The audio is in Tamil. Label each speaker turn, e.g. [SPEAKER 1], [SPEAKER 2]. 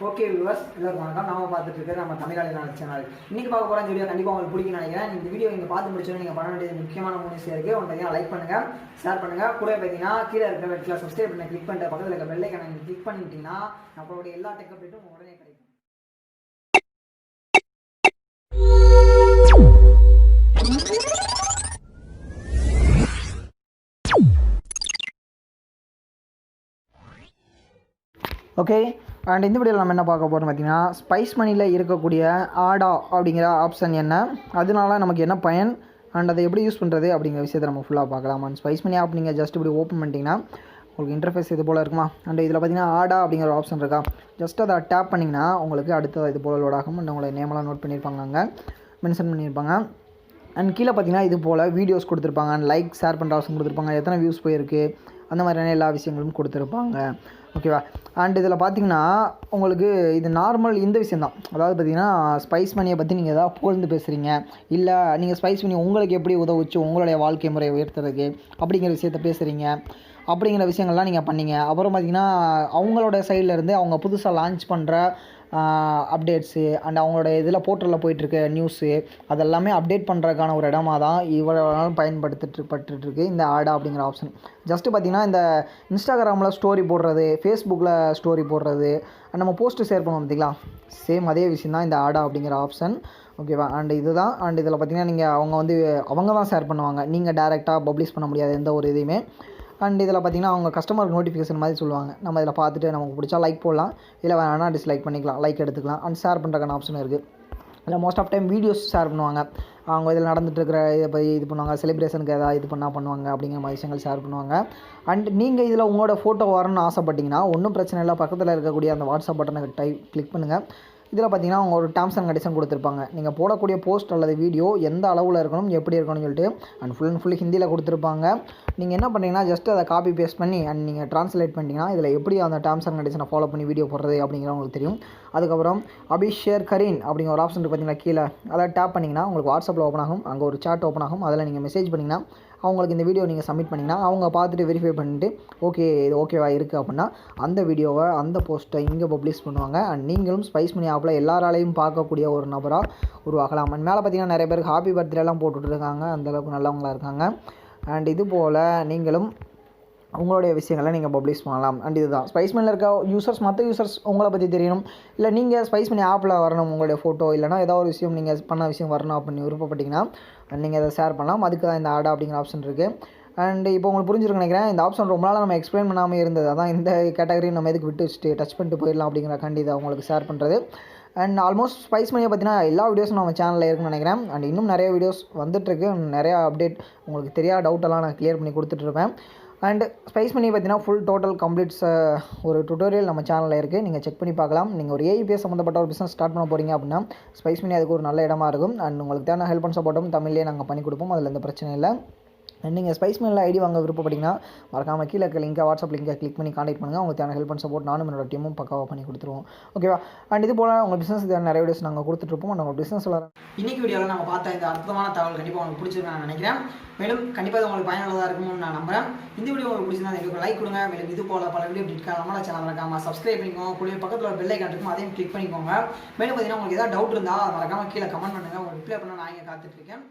[SPEAKER 1] ஓகே வியூவர்ஸ், எல்லாருக்கும் வணக்கம். நாம பார்த்துட்டு இருக்கிற நம்ம தமிழ் சேனல். இன்னைக்கு பார்க்க போகிற வீடியோ கண்டிப்பாக உங்களுக்கு பிடிக்கும்னு நினைக்கிறேன். இந்த வீடியோ நீங்கள் பார்த்து முடிச்சோன்னு நீங்கள் பண்ண வேண்டியது முக்கியமான 3 விஷயம் இருக்குது. ஒன்று பார்த்தீங்கன்னா லைக் பண்ணுங்கள், ஷேர் பண்ணுங்கள். கூட பார்த்தீங்கன்னா கீழே இருக்கிற ரெட்டில் சப்ஸ்கிரைப் பண்ண கிளிக் பண்ணிட்டு பக்கத்தில் இருக்க பெல் ஐகானை நீங்கள் கிளிக் பண்ணிட்டீங்கன்னா நம்மளுடைய எல்லா டெக் அப்டேட்டும் உடனே கிடைக்கும். ஓகே, அண்ட் இந்த வீடியோவில் நம்ம என்ன பார்க்க போகிறோம் பார்த்தீங்கன்னா, ஸ்பைஸ் மணியில் இருக்கக்கூடிய ஆடா அப்படிங்கிற ஆப்ஷன் என்ன, அதனால நமக்கு என்ன பயன், அண்ட் அதை எப்படி யூஸ் பண்ணுறது அப்படிங்கிற விஷயத்தை நம்ம ஃபுல்லாக பார்க்கலாம். அண்ட் ஸ்பைஸ் மணி ஆப் நீங்கள் ஜஸ்ட் இப்படி ஓப்பன் பண்ணிட்டீங்கன்னா உங்களுக்கு இன்டர்ஃபேஸ் இது போல் இருக்குமா. அண்ட் இதில் பார்த்தீங்கன்னா ஆடா அப்படிங்கிற ஒரு ஆப்ஷன் இருக்கா, ஜஸ்ட் அதை டேப் பண்ணிங்கன்னா உங்களுக்கு அடுத்த இது போல் லோட் ஆகும். அண்ட் உங்களை நேமெல்லாம் நோட் பண்ணியிருப்பாங்க, அங்கே மென்ஷன் பண்ணியிருப்பாங்க. அண்ட் கீழே பார்த்தீங்கன்னா இது போல் வீடியோஸ் கொடுத்துருப்பாங்க, அண்ட் லைக் ஷேர் பண்ணுற ஆப்ஷன் கொடுத்துருப்பாங்க, எத்தனை வியூஸ் போயிருக்கு அந்த மாதிரியான எல்லா விஷயங்களும் கொடுத்துருப்பாங்க. ஓகேவா. அண்ட் இதில் பார்த்தீங்கன்னா உங்களுக்கு இது நார்மல் இந்த விஷயந்தான். அதாவது பார்த்தீங்கன்னா ஸ்பைஸ் மணியை பற்றி நீங்கள் எதாவது புகழ்ந்து பேசுகிறீங்க, இல்லை நீங்கள் ஸ்பைஸ் மணி உங்களுக்கு எப்படி உதவுச்சு உங்களுடைய வாழ்க்கை முறையை உயர்த்துறதுக்கு அப்படிங்கிற விஷயத்த பேசுகிறீங்க, அப்படிங்கிற விஷயங்கள்லாம் நீங்கள் பண்ணீங்க. அப்புறம் பார்த்திங்கன்னா அவங்களோட சைட்லேருந்து அவங்க புதுசாக லான்ச் பண்ணுற அப்டேட்ஸு அண்ட் அவங்களோட இதில் போர்ட்டலில் போயிட்டுருக்க நியூஸு அதெல்லாமே அப்டேட் பண்ணுறதுக்கான ஒரு இடமா தான் இவ்வளோ நாள் பயன்படுத்திட்டுருக்கு இந்த ஆடா அப்படிங்கிற ஆப்ஷன். ஜஸ்ட்டு பார்த்திங்கன்னா இந்த இன்ஸ்டாகிராமில் ஸ்டோரி போடுறது, ஃபேஸ்புக்கில் ஸ்டோரி போடுறது, நம்ம போஸ்ட்டு ஷேர் பண்ணுவோம் பார்த்திங்களா, சேம் அதே விஷயம் தான் இந்த ஆடா அப்படிங்கிற ஆப்ஷன். ஓகேவா. அண்ட் இதுதான். அண்ட் இதில் பார்த்திங்கன்னா நீங்கள் அவங்க தான் ஷேர் பண்ணுவாங்க, நீங்கள் டேரெக்டாக பப்ளிஷ் பண்ண முடியாது எந்த ஒரு இதையுமே. அண்ட் இதில் பார்த்திங்கன்னா அவங்க கஸ்டமருக்கு நோட்டிஃபிகேஷன் மாதிரி சொல்லுவாங்க. நம்ம இதில் பார்த்துட்டு நமக்கு பிடிச்சா லைக் போடலாம், இல்லை வேணா டிஸ்லைக் பண்ணிக்கலாம், லைக் எடுத்துக்கலாம். அண்ட் ஷேர் பண்ணுறக்கான ஆப்ஷன் இருக்குது. இல்லை most of time videos share பண்ணுவாங்க, அவங்க இதில் நடந்துகிட்ருக்கிற இதை பற்றி இது பண்ணுவாங்க, செலிப்ரேஷனுக்கு எதாவது இது பண்ணுவாங்க அப்படிங்கிற மாதிரி விஷயங்கள் ஷேர் பண்ணுவாங்க. அண்ட் நீங்கள் இதில் உங்களோட ஃபோட்டோ வரணும்னு ஆசைப்பட்டிங்கன்னா ஒன்றும் பிரச்சனை இல்லை, பக்கத்தில் இருக்கக்கூடிய அந்த வாட்ஸ்அப் பட்டனை கிளிக் பண்ணுங்கள். இதில் பார்த்தீங்கன்னா அவங்க ஒரு டேர்ம்ஸ் அண்ட் கண்டிஷன் கொடுத்துருப்பாங்க. நீங்கள் போடக்கூடிய போஸ்ட் அல்லது வீடியோ எந்த அளவில் இருக்கணும், எப்படி இருக்கணும்னு சொல்லிட்டு அண்ட் ஃபுல் ஹிந்தியில் கொடுத்துருப்பாங்க. நீங்கள் என்ன பண்ணுறீங்கன்னா ஜஸ்ட் அதை காப்பி பேஸ்ட் பண்ணி அண்ட் நீங்கள் ட்ரான்ஸ்லேட் பண்ணிட்டீங்கன்னா இதில் எப்படி அந்த டேர்ம்ஸ் அண்ட் கண்டிஷனை ஃபாலோ பண்ணி வீடியோ போடுறது அப்படிங்கிற உங்களுக்கு தெரியும். அதுக்கப்புறம் அபிஷேர் கரீன் அப்படிங்கிற ஒரு ஆப்ஷன் இருக்குது பார்த்தீங்கன்னா கீழே, அதை டேப் பண்ணிங்கன்னா உங்களுக்கு வாட்ஸ்அப்பில் ஓப்பன் ஆகும், அங்கே ஒரு சாட் ஓப்பன் ஆகும். அதில் நீங்கள் மெசேஜ் பண்ணிங்கன்னா அவங்களுக்கு இந்த வீடியோ நீங்கள் சப்மிட் பண்ணிங்கன்னா அவங்க பார்த்துட்டு வெரிஃபை பண்ணிட்டு ஓகே இது ஓகேவா இருக்குது அப்படின்னா அந்த வீடியோவை அந்த போஸ்ட்டை இங்கே பப்ளிஷ் பண்ணுவாங்க. அண்ட் நீங்களும் ஸ்பைஸ் மணி ஆப்பில் எல்லாராலையும் பார்க்கக்கூடிய ஒரு நபராக உருவாகலாம். அண்ட் மேலே பார்த்தீங்கன்னா நிறைய பேருக்கு ஹாப்பி பர்த்டேலாம் போட்டுட்ருக்காங்க, அந்தளவுக்கு நல்லவங்களாக இருக்காங்க. அண்ட் இது போல் நீங்களும் உங்களுடைய விஷயங்களை நீங்கள் பப்ளிஷ் பண்ணலாம். அண்ட் இதுதான் ஸ்பைஸ் மணியில் இருக்க யூசர்ஸ், மற்ற யூசர்ஸ் உங்களை பற்றி தெரியணும், இல்லை நீங்கள் ஸ்பைஸ் மணி ஆப்பில் வரணும் உங்களுடைய ஃபோட்டோ, இல்லைனா ஏதோ ஒரு விஷயம் நீங்கள் பண்ண விஷயம் வரணும் அப்படின்னு விருப்பப்பட்டிங்கன்னா நீங்கள் அதை ஷேர் பண்ணலாம். அதுக்கு தான் இந்த ஆடா அப்படிங்கிற ஆப்ஷன் இருக்குது. அண்ட் இப்போ உங்களுக்கு புரிஞ்சிருக்கு நினைக்கிறேன். இந்த ஆப்ஷன் ரொம்ப நாள் நம்ம எக்ஸ்பிளைன் பண்ணாமல் இருந்தது, அதான் இந்த கேட்டகரி நம்ம எதுக்கு விட்டு வச்சுட்டு டச் பண்ணிட்டு போயிடலாம் அப்படிங்கிற கண்டி இதை உங்களுக்கு ஷேர் பண்ணுறது. அண்ட் ஆல்மோஸ்ட் ஸ்பைஸ் மணியை பற்றினா எல்லா வீடியோஸும் நம்ம சேனலில் இருக்குன்னு நினைக்கிறேன். அண்ட் இன்னும் நிறைய வீடியோஸ் வந்துட்டுருக்கு, நிறையா அப்டேட் உங்களுக்கு தெரியாத டவுட்டெல்லாம் நான் கிளியர் பண்ணி கொடுத்துட்ருப்பேன். அண்ட் ஸ்பைஸ் மணி பார்த்தீங்கன்னா ஃபுல் டோட்டல் கம்ப்ளீட்ஸ் ஒரு டுட்டோரியல் நம்ம சேனலில் இருக்குது, நீங்கள் செக் பண்ணி பார்க்கலாம். நீங்கள் ஒரு ஏஐபிஎஸ் சம்மந்தப்பட்ட ஒரு பிஸ்னஸ் ஸ்டார்ட் பண்ண போகிறீங்க அப்படின்னா ஸ்பைஸ் மணி அதுக்கு ஒரு நல்ல இடமா இருக்கும். அண்ட் உங்களுக்கு தேவையான ஹெல்ப் அண்ட் சப்போர்ட்டும் தமிழ்லேயே நாங்கள் பண்ணி கொடுப்போம், அதில் எந்த பிரச்சனை இல்லை. அண்ட் நீங்கள் ஸ்பைஸ் மணியில் ஐடி வாங்க விருப்பப்பட்டிங்கன்னா மறக்காமல் கீழே இருக்க லிங்கை வாட்ஸ்அப் லிங்கை கிளிக் பண்ணி கான்டெக்ட் பண்ணுங்கள். உங்களுக்கு தேவையான ஹெல்ப் அண்ட் சப்போர்ட் நானும் என்னோட டீமும் பக்காவாக பண்ணி கொடுத்துருவோம். ஓகேவா. அண்ட் இது போல் உங்கள் பிஸ்னஸ் நிறைய வீடியோஸ் நாங்கள் கொடுத்துட்ருப்போம். அண்ட் உங்கள் பிஸ்னஸில் இன்றைக்கி வீடியோவில் நம்ம பார்த்த இந்த அற்புதமான தகவல் கண்டிப்பாக உங்களுக்கு பிடிச்சிருக்குன்னு நான் நினைக்கிறேன். மேலும் கண்டிப்பாக உங்களுக்கு பயனுள்ளதாக இருக்கும்னு நான் நம்புகிறேன். இந்த வீடியோ உங்களுக்கு பிடிச்சிருந்தா எங்களுக்கு லைக் கொடுங்க. மேலும் இது போல் பல வீடியோ அப்டேட்காக நம்மளோட சேனல் மறக்காமல் சப்ஸ்கிரைப் பண்ணிக்கோங்க. கூடிய பக்கத்தில் ஒரு பெல் ஐகான் இருக்கும், அதையும் கிளிக் பண்ணிக்கோங்க. மேலும் பார்த்தீங்கன்னா உங்களுக்கு ஏதாவது டவுட் இருந்தால் மறக்காமல் கீழே கமெண்ட் பண்ணுங்கள், உங்களுக்கு ரிப்ளை பண்ண நான் இங்கே காத்துட்ருக்கேன்.